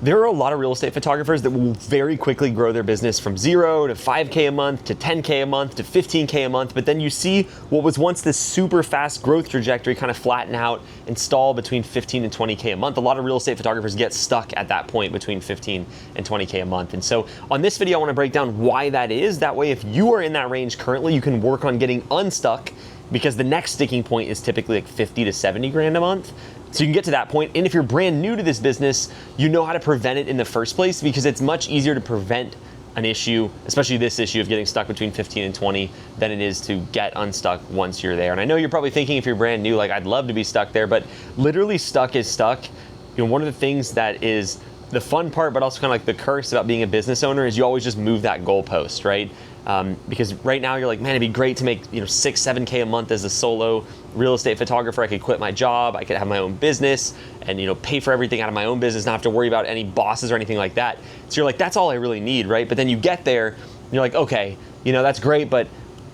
There are a lot of real estate photographers that will very quickly grow their business from 0 to 5K a month to 10K a month to 15K a month, but then you see what was once this super fast growth trajectory kind of flatten out and stall between 15 and 20K a month. A lot of real estate photographers get stuck at that point between 15 and 20K a month. And so on this video, I want to break down why that is. That way, if you are in that range currently, you can work on getting unstuck, because the next sticking point is typically like 50 to 70 grand a month. So you can get to that point, and if you're brand new to this business, you know how to prevent it in the first place, because it's much easier to prevent an issue, especially this issue of getting stuck between 15 and 20, than it is to get unstuck once you're there. And I know you're probably thinking, if you're brand new, like, I'd love to be stuck there, but literally stuck is stuck. You know, one of the things that is the fun part, but also kind of like the curse about being a business owner, is you always just move that goalpost, right? Because right now you're like, man, it'd be great to make 6, 7K a month as a solo real estate photographer. I could quit my job, I could have my own business, and pay for everything out of my own business, not have to worry about any bosses or anything like that. So you're like, that's all I really need, right? But then you get there, and you're like, okay, that's great, but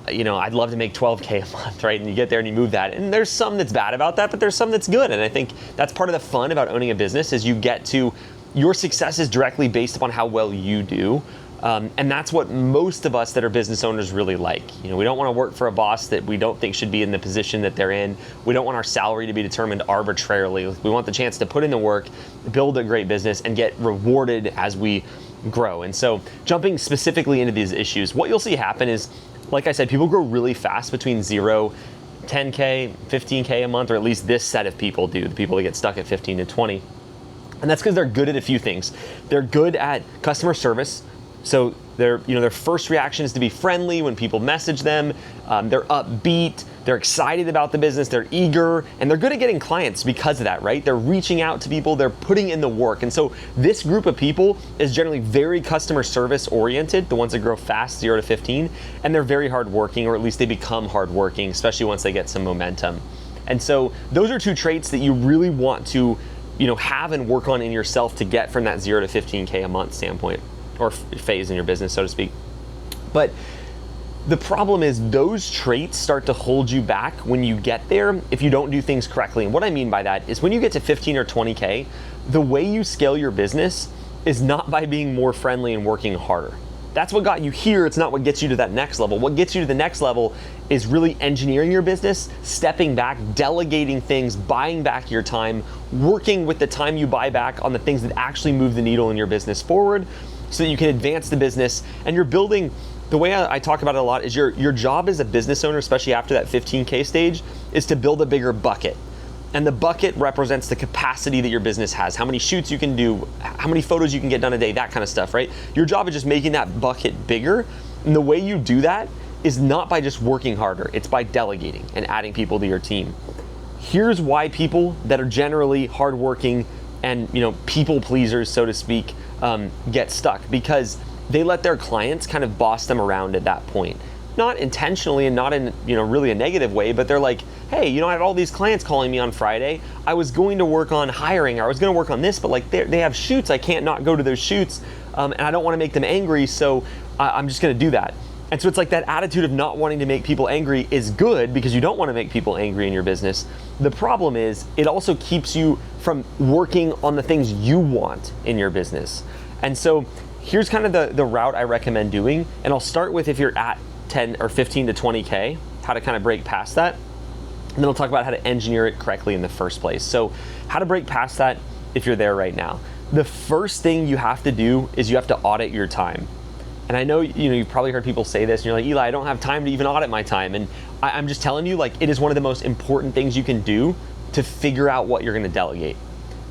I'd love to make 12K a month, right? And you get there and you move that. And there's some that's bad about that, but there's some that's good. And I think that's part of the fun about owning a business, is you get to, your success is directly based upon how well you do. And that's what most of us that are business owners really like. We don't want to work for a boss that we don't think should be in the position that they're in. We don't want our salary to be determined arbitrarily. We want the chance to put in the work, build a great business, and get rewarded as we grow. And so jumping specifically into these issues, what you'll see happen is, like I said, people grow really fast between 0, 10K, 15K a month, or at least this set of people do, the people that get stuck at 15 to 20. And that's because they're good at a few things. They're good at customer service. So their first reaction is to be friendly when people message them. They're upbeat, they're excited about the business, they're eager, and they're good at getting clients because of that, right? They're reaching out to people, they're putting in the work. And so this group of people is generally very customer service oriented, the ones that grow fast, 0 to 15, and they're very hardworking, or at least they become hardworking, especially once they get some momentum. And so those are two traits that you really want to have and work on in yourself to get from that 0 to 15K a month standpoint, or phase in your business, so to speak. But the problem is, those traits start to hold you back when you get there if you don't do things correctly. And what I mean by that is, when you get to 15 or 20K, the way you scale your business is not by being more friendly and working harder. That's what got you here. It's not what gets you to that next level. What gets you to the next level is really engineering your business, stepping back, delegating things, buying back your time, working with the time you buy back on the things that actually move the needle in your business forward, so that you can advance the business. And you're building, the way I talk about it a lot is, your job as a business owner, especially after that 15K stage, is to build a bigger bucket. And the bucket represents the capacity that your business has, how many shoots you can do, how many photos you can get done a day, that kind of stuff, right? Your job is just making that bucket bigger. And the way you do that is not by just working harder, it's by delegating and adding people to your team. Here's why people that are generally hardworking and people pleasers, so to speak, get stuck, because they let their clients kind of boss them around at that point. Not intentionally, and not in really a negative way, but they're like, hey, I have all these clients calling me on Friday. I was going to work on hiring, or I was going to work on this, but like they have shoots. I can't not go to those shoots, and I don't want to make them angry, so I'm just going to do that. And so it's like that attitude of not wanting to make people angry is good, because you don't want to make people angry in your business. The problem is, it also keeps you from working on the things you want in your business. And so here's kind of the route I recommend doing. And I'll start with, if you're at 10 or 15 to 20K, how to kind of break past that. And then I'll talk about how to engineer it correctly in the first place. So how to break past that if you're there right now. The first thing you have to do is you have to audit your time. And I know, you've probably heard people say this, and you're like, Eli, I don't have time to even audit my time. And I'm just telling you, like, it is one of the most important things you can do to figure out what you're going to delegate.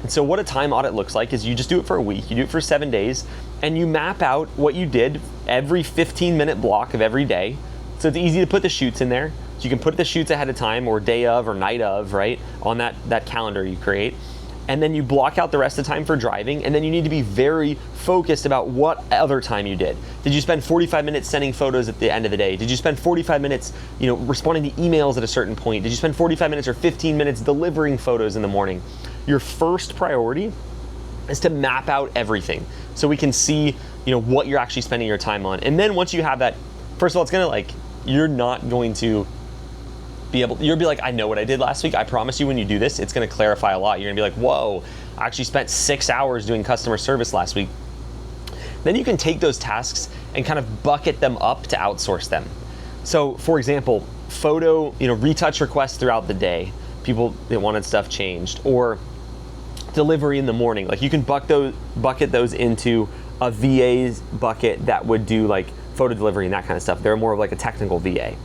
And so what a time audit looks like is, you just do it for a week, you do it for 7 days, and you map out what you did every 15-minute block of every day. So it's easy to put the shoots in there. So you can put the shoots ahead of time, or day of, or night of, right, on that calendar you create. And then you block out the rest of the time for driving, and then you need to be very focused about what other time you did. Did you spend 45 minutes sending photos at the end of the day? Did you spend 45 minutes, responding to emails at a certain point? Did you spend 45 minutes or 15 minutes delivering photos in the morning? Your first priority is to map out everything, so we can see, what you're actually spending your time on. And then once you have that, first of all, it's gonna you're not going to you'll be like, I know what I did last week. I promise you, when you do this, it's gonna clarify a lot. You're gonna be like, whoa, I actually spent 6 hours doing customer service last week. Then you can take those tasks and kind of bucket them up to outsource them. So for example, photo, retouch requests throughout the day, people that wanted stuff changed, or delivery in the morning. Like you can bucket those into a VA's bucket that would do like photo delivery and that kind of stuff. They're more of like a technical VA.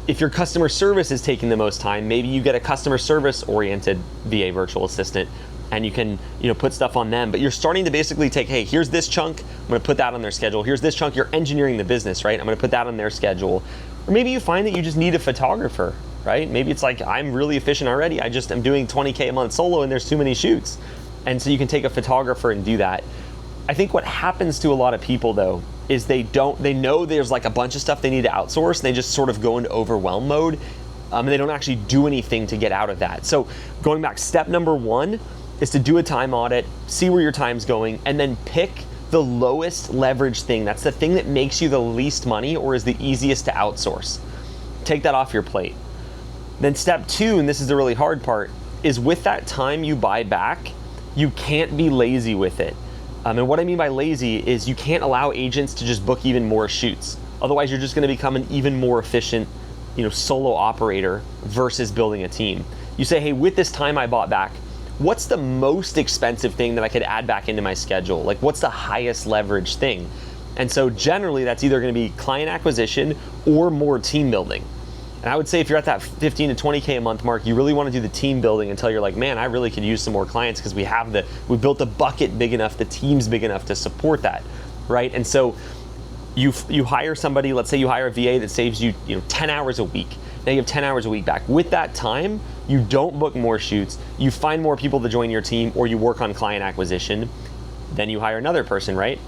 If your customer service is taking the most time, maybe you get a customer service oriented VA virtual assistant and you can put stuff on them. But you're starting to basically take, hey, here's this chunk, I'm gonna put that on their schedule. Here's this chunk, you're engineering the business, right? I'm gonna put that on their schedule. Or maybe you find that you just need a photographer, right? Maybe it's like, I'm really efficient already. I'm doing 20K a month solo and there's too many shoots. And so you can take a photographer and do that. I think what happens to a lot of people though, is they know there's like a bunch of stuff they need to outsource and they just sort of go into overwhelm mode and they don't actually do anything to get out of that. So going back, step number 1 is to do a time audit, see where your time's going, and then pick the lowest leverage thing. That's the thing that makes you the least money or is the easiest to outsource. Take that off your plate. Then step 2, and this is the really hard part, is with that time you buy back, you can't be lazy with it. And what I mean by lazy is you can't allow agents to just book even more shoots. Otherwise, you're just gonna become an even more efficient, solo operator versus building a team. You say, hey, with this time I bought back, what's the most expensive thing that I could add back into my schedule? Like what's the highest leverage thing? And so generally that's either gonna be client acquisition or more team building. And I would say if you're at that 15 to 20K a month mark, you really wanna do the team building until you're like, man, I really could use some more clients because we built the bucket big enough, the team's big enough to support that, right? And so you hire somebody, let's say you hire a VA that saves you 10 hours a week. Now you have 10 hours a week back. With that time, you don't book more shoots, you find more people to join your team, or you work on client acquisition, then you hire another person, right?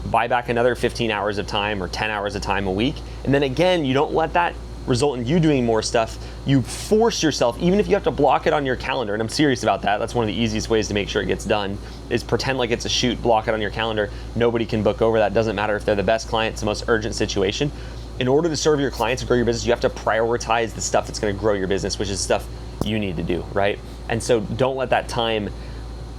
Buy back another 15 hours of time or 10 hours of time a week. And then again, you don't let that result in you doing more stuff. You force yourself, even if you have to block it on your calendar, and I'm serious about that, that's one of the easiest ways to make sure it gets done, is pretend like it's a shoot, block it on your calendar. Nobody can book over that. Doesn't matter if they're the best client, it's the most urgent situation. In order to serve your clients and grow your business, you have to prioritize the stuff that's gonna grow your business, which is stuff you need to do, right? And so don't let that time,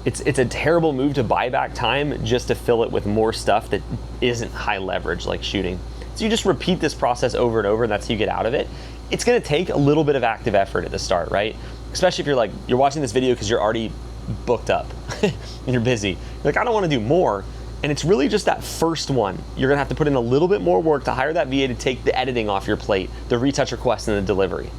it's a terrible move to buy back time just to fill it with more stuff that isn't high leverage like shooting. So you just repeat this process over and over and that's how you get out of it. It's gonna take a little bit of active effort at the start, right? Especially if you're watching this video because you're already booked up and you're busy. You're like, I don't wanna do more. And it's really just that first one. You're gonna have to put in a little bit more work to hire that VA to take the editing off your plate, the retouch request and the delivery.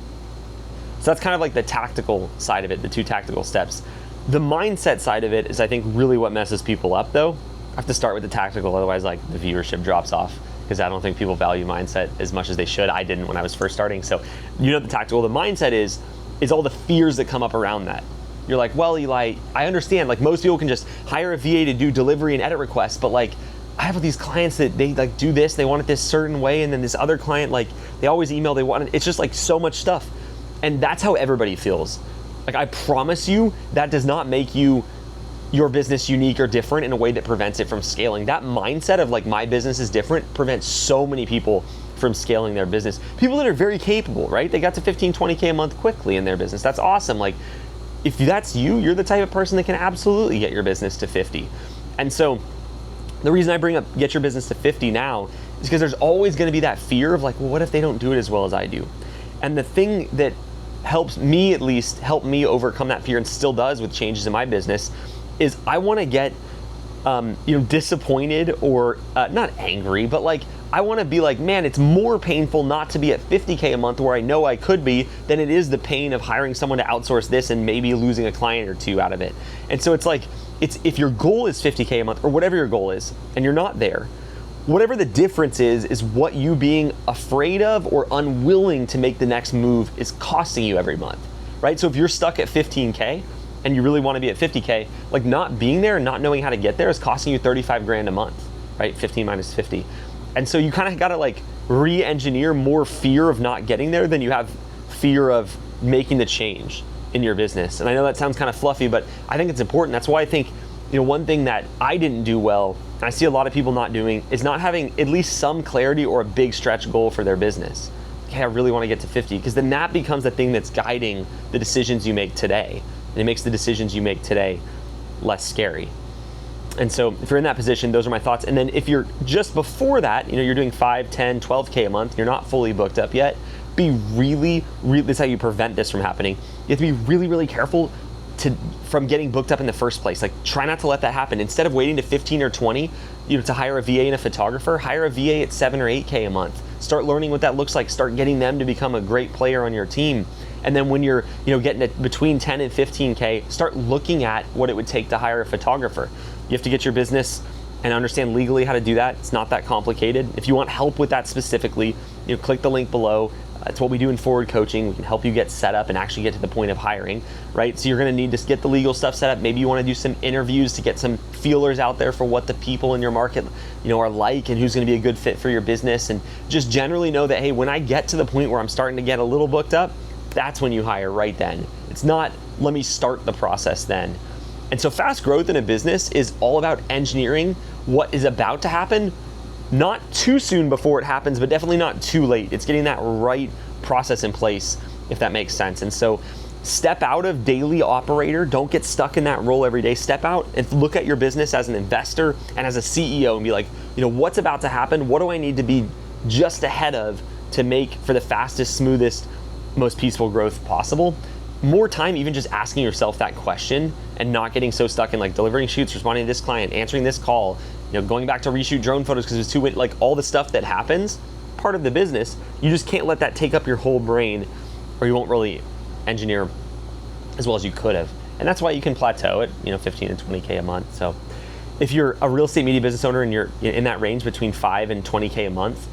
So that's kind of like the tactical side of it, the 2 tactical steps. The mindset side of it is I think really what messes people up though. I have to start with the tactical, otherwise like the viewership drops off because I don't think people value mindset as much as they should. I didn't when I was first starting. So the tactical, the mindset is all the fears that come up around that. You're like, well, Eli, I understand, like most people can just hire a VA to do delivery and edit requests, but like I have these clients that they like do this, they want it this certain way, and then this other client, like they always email, they want it. It's just like so much stuff. And that's how everybody feels. Like I promise you, that does not make your business unique or different in a way that prevents it from scaling. That mindset of like my business is different prevents so many people from scaling their business. People that are very capable, right? They got to 15, 20K a month quickly in their business. That's awesome. Like if that's you're the type of person that can absolutely get your business to 50. And so the reason I bring up get your business to 50 now is because there's always gonna be that fear of like, well, what if they don't do it as well as I do? And the thing that helps me, at least help me overcome that fear and still does with changes in my business, is I wanna get disappointed or not angry, but like I wanna be like, man, it's more painful not to be at 50K a month where I know I could be than it is the pain of hiring someone to outsource this and maybe losing a client or 2 out of it. And so it's like, if your goal is 50K a month or whatever your goal is and you're not there, whatever the difference is what you being afraid of or unwilling to make the next move is costing you every month, right? So if you're stuck at 15K and you really wanna be at 50K, like not being there and not knowing how to get there is costing you 35 grand a month, right? 15 minus 50. And so you kind of gotta like re-engineer more fear of not getting there than you have fear of making the change in your business. And I know that sounds kind of fluffy, but I think it's important. That's why I think, one thing that I didn't do well, and I see a lot of people not doing, is not having at least some clarity or a big stretch goal for their business. Okay, I really want to get to 50, because then that becomes the thing that's guiding the decisions you make today. And it makes the decisions you make today less scary. And so if you're in that position, those are my thoughts. And then if you're just before that, you're doing 5, 10, 12K a month, you're not fully booked up yet, be really, this is how you prevent this from happening. You have to be really, really careful from getting booked up in the first place. Like, try not to let that happen. Instead of waiting to 15 or 20, to hire a VA and a photographer, hire a VA at 7 or 8K a month. Start learning what that looks like. Start getting them to become a great player on your team. And then when you're, getting it between 10 and 15K, start looking at what it would take to hire a photographer. You have to get your business and understand legally how to do that. It's not that complicated. If you want help with that specifically, click the link below. It's what we do in Forward Coaching. We can help you get set up and actually get to the point of hiring, right? So you're gonna need to get the legal stuff set up. Maybe you wanna do some interviews to get some feelers out there for what the people in your market, are like, and who's gonna be a good fit for your business. And just generally know that, hey, when I get to the point where I'm starting to get a little booked up, that's when you hire right then. It's not, let me start the process then. And so fast growth in a business is all about engineering what is about to happen, not too soon before it happens, but definitely not too late. It's getting that right process in place, if that makes sense. And so step out of daily operator. Don't get stuck in that role every day. Step out and look at your business as an investor and as a CEO and be like, what's about to happen? What do I need to be just ahead of to make for the fastest, smoothest, most peaceful growth possible? More time even just asking yourself that question and not getting so stuck in like delivering shoots, responding to this client, answering this call, going back to reshoot drone photos because it was too, like all the stuff that happens, part of the business. You just can't let that take up your whole brain, or you won't really engineer as well as you could have. And that's why you can plateau at 15 and 20K a month. So if you're a real estate media business owner and you're in that range between 5 and 20K a month,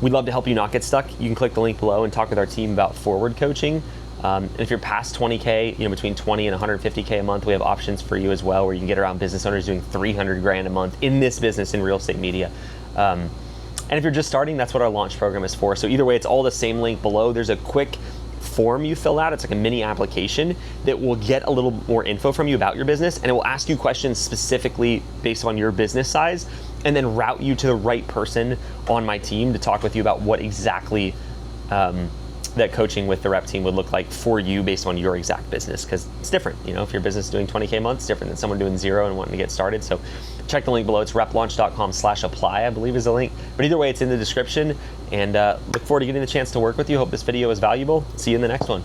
we'd love to help you not get stuck. You can click the link below and talk with our team about Forward Coaching. And if you're past 20K, between 20 and 150K a month, we have options for you as well, where you can get around business owners doing 300 grand a month in this business in real estate media. And if you're just starting, that's what our launch program is for. So either way, it's all the same link below. There's a quick form you fill out. It's like a mini application that will get a little more info from you about your business, and it will ask you questions specifically based on your business size, and then route you to the right person on my team to talk with you about what exactly that coaching with the REPP team would look like for you based on your exact business, because it's different. If your business is doing 20K a month, it's different than someone doing 0 and wanting to get started. So check the link below. It's replaunch.com/apply, I believe is the link. But either way, it's in the description, and look forward to getting the chance to work with you. Hope this video was valuable. See you in the next one.